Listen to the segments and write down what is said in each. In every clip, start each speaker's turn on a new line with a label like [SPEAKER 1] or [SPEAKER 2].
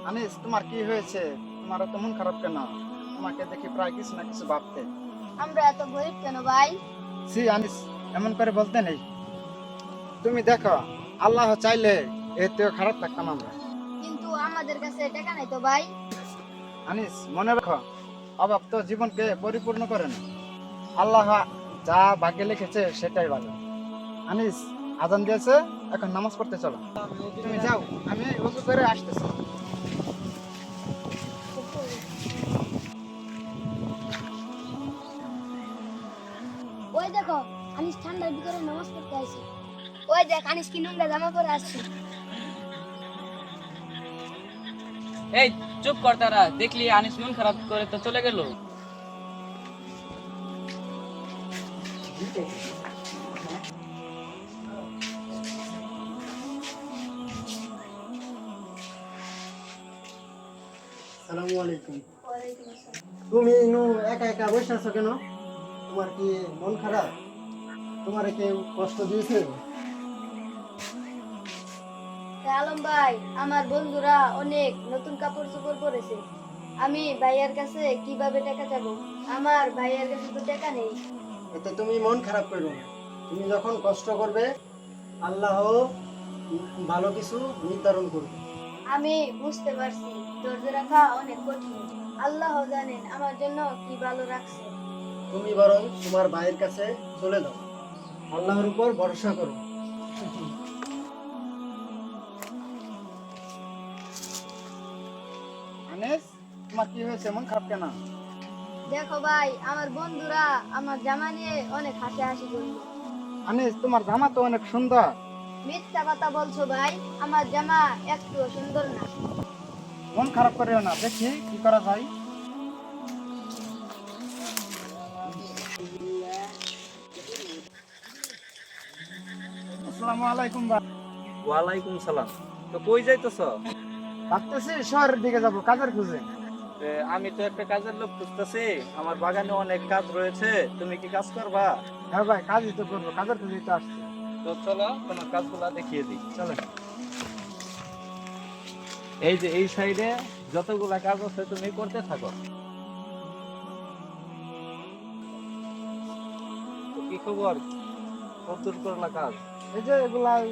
[SPEAKER 1] আনিস, তোমার কি হয়েছে? তোমার এত মন খারাপ কেন? তোমাকে দেখি প্রায় কিছু না কিছু ভাবতে।
[SPEAKER 2] আমরা এত গরিব কেন ভাই?
[SPEAKER 1] সি আনিস, এমন করে বলতে নেই। তুমি দেখো, আল্লাহ চাইলে এতেও খারাপ থাকতাম আমরা।
[SPEAKER 2] কিন্তু আমাদের কাছে টাকা নাই তো ভাই।
[SPEAKER 1] আনিস, মনে রাখো, অভাব তো জীবনকে পরিপূর্ণ করে না। আল্লাহ যা ভাগ্যে লিখেছে সেটাই ভালো। আনিস, আজান দিয়েছে, এখন নামাজ পড়তে চলো। তুমি যাও, আমি ওযু করে আসতেছি।
[SPEAKER 2] ওই দেখো, আনিস ঠান্ডার ভিতরে নামাজ পড়তে আসছে। ওই দেখ, আনিস কি নোংরা জামা পরে আসছে।
[SPEAKER 3] এই চুপ কর, তারা দেখলি আনিস মন খারাপ করে তো চলে গেল।
[SPEAKER 4] আসসালামু আলাইকুম।
[SPEAKER 2] ওয়ালাইকুম আসসালাম।
[SPEAKER 4] তুমি ইনু একা একা বসে আছো কেন? তোমার কি মন খারাপ? তোমার কেউ কষ্ট দিয়েছে?
[SPEAKER 2] আলম ভাই, আমার বন্ধুরা অনেক নতুন কাপড় চোপড় পরেছে। আমি ভাইয়ার কাছে কিভাবে টাকা চাবো? আমার ভাইয়ার কাছে তো টাকা নেই।
[SPEAKER 4] এতে তুমি মন খারাপ করো না। তুমি যখন কষ্ট করবে, আল্লাহ ভালো কিছু নির্ধারণ করবে।
[SPEAKER 2] আমি বুঝতে পারছি ধৈর্য রাখা অনেক কঠিন। আল্লাহ জানেন আমার জন্য কি ভালো রাখছে।
[SPEAKER 4] তুমি বরং তোমার ভাইয়ের কাছে চলে যাও, আল্লাহর উপর ভরসা করো।
[SPEAKER 1] আনিস, তোমার কি হয়েছে? মন খারাপ কেন?
[SPEAKER 2] দেখো ভাই, আমার বন্ধুরা আমার জামা নিয়ে অনেক হাসাহাসি করলো।
[SPEAKER 1] আনিস, তোমার জামা তো অনেক সুন্দর।
[SPEAKER 2] মিথ্যা কথা বলছো ভাই, আমার জামা একটু সুন্দর না।
[SPEAKER 1] মন খারাপ করিও না, দেখি কি করা যায়। আসসালামু আলাইকুম ভাই।
[SPEAKER 3] ওয়ালাইকুম সালাম। তো কই যাইতেছ?
[SPEAKER 1] ভাবতেছি শহরের দিকে যাব কাজের খুঁজে।
[SPEAKER 3] আমি তো একটা কাজের লোক খুঁজতেছি, আমার বাগানে অনেক কাজ রয়েছে, তুমি কি কাজ করবা?
[SPEAKER 1] হ্যাঁ ভাই, কাজই তো করবো, কাজের খুঁজেই তো আসছি।
[SPEAKER 3] তো চলো তোমার কাজগুলা দেখিয়ে দিই।
[SPEAKER 1] চলে।
[SPEAKER 3] এই যে এই সাইডে যতগুলা কাজ আছে তুমি করতে থাকো। তো কি খবর, কতদূর করলা কাজ?
[SPEAKER 1] এই যে এগুলাই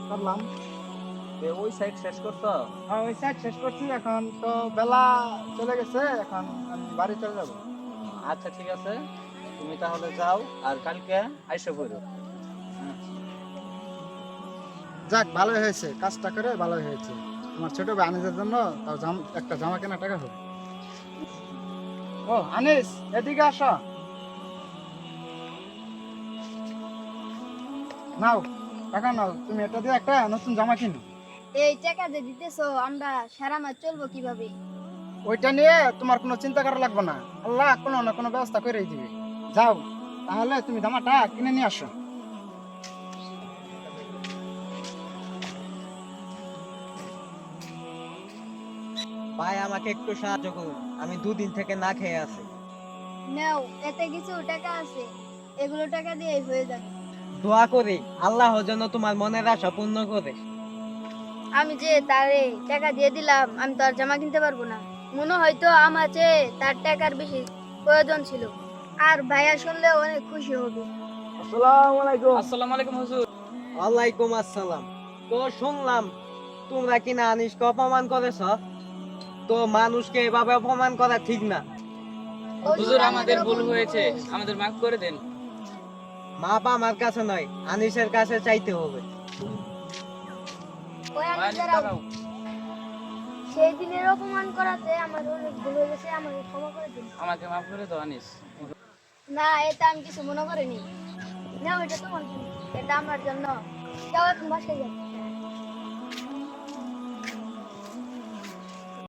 [SPEAKER 1] করলাম।
[SPEAKER 3] ওই সাইড শেষ করতো?
[SPEAKER 1] আর ওই সাইড শেষ করছি, এখন তো বেলা চলে গেছে, এখন আমি বাড়ি চলে যাব।
[SPEAKER 3] আচ্ছা ঠিক আছে, তুমি তাহলে যাও আর কালকে আইসা পড়ো।
[SPEAKER 1] যাক, ভালোই হয়েছে, কাজটা করে ভালোই হয়েছে। আমার ছোট ভাই আনিসের জন্য তাও একটা জামা কেনা টাকা হবে। ও আনিস, এদিকে আসো। নাও, টাকা নাও, তুমি এটা দিয়ে একটা নতুন জামা কিনো।
[SPEAKER 2] এই টাকা যে দিতেছো, আমরা সারা মাস চলবো কিভাবে?
[SPEAKER 1] ওইটা নিয়ে তোমার কোনো চিন্তা করা লাগবে না, আল্লাহ কোনো না কোনো ব্যবস্থা করেই দিবে। যাও, তাহলে তুমি জামাটা কিনে নিয়ে আসো।
[SPEAKER 5] ভাই আমাকে একটু সাহায্য করুন, আমি দুদিন থেকে না খেয়ে আছি।
[SPEAKER 2] নাও, এতে কিছু টাকা আছে, এগুলো টাকা দিয়ে হয়ে যাবে।
[SPEAKER 5] দোয়া করি আল্লাহ যেন তোমার মনের আশা পূর্ণ করে।
[SPEAKER 2] আমি যে তারে টাকা দিয়ে দিলাম, আমি তো আর জামা কিনতে পারবো না। মনে হয়তো আমার চেয়ে তার টাকার বেশি প্রয়োজন ছিল। আর ভাইয়া শুনলে অনেক খুশি হবে।
[SPEAKER 1] আসসালামু আলাইকুম।
[SPEAKER 3] আসসালামু আলাইকুম হুজুর।
[SPEAKER 5] ওয়ালাইকুম আসসালাম। তো শুনলাম তোমরা কিনা আনিসকে অপমান করেছ, তো মানুষকে এভাবে অপমান করা ঠিক না।
[SPEAKER 3] হুজুর আমাদের ভুল হয়েছে, আমাদের মাফ করে দেন।
[SPEAKER 5] মাপ আমার কাছে নয়, আনিসের কাছে চাইতে হবে।
[SPEAKER 2] ওই আমি
[SPEAKER 3] আনিস
[SPEAKER 2] দাঁড়াও।
[SPEAKER 3] দাঁড়াও।
[SPEAKER 2] সেই দিনের অপমান করাতে আমার অনেক ভুল হয়ে গেছে, আমাকে ক্ষমা করে দিন।
[SPEAKER 3] আমাকে মাফ করে দাও আনিস।
[SPEAKER 2] না, এটা আমি কিছু মনে করিনি। না, এটা তোমার জন্য, এটা আমার জন্য। যাও এখন বাসায় যাও।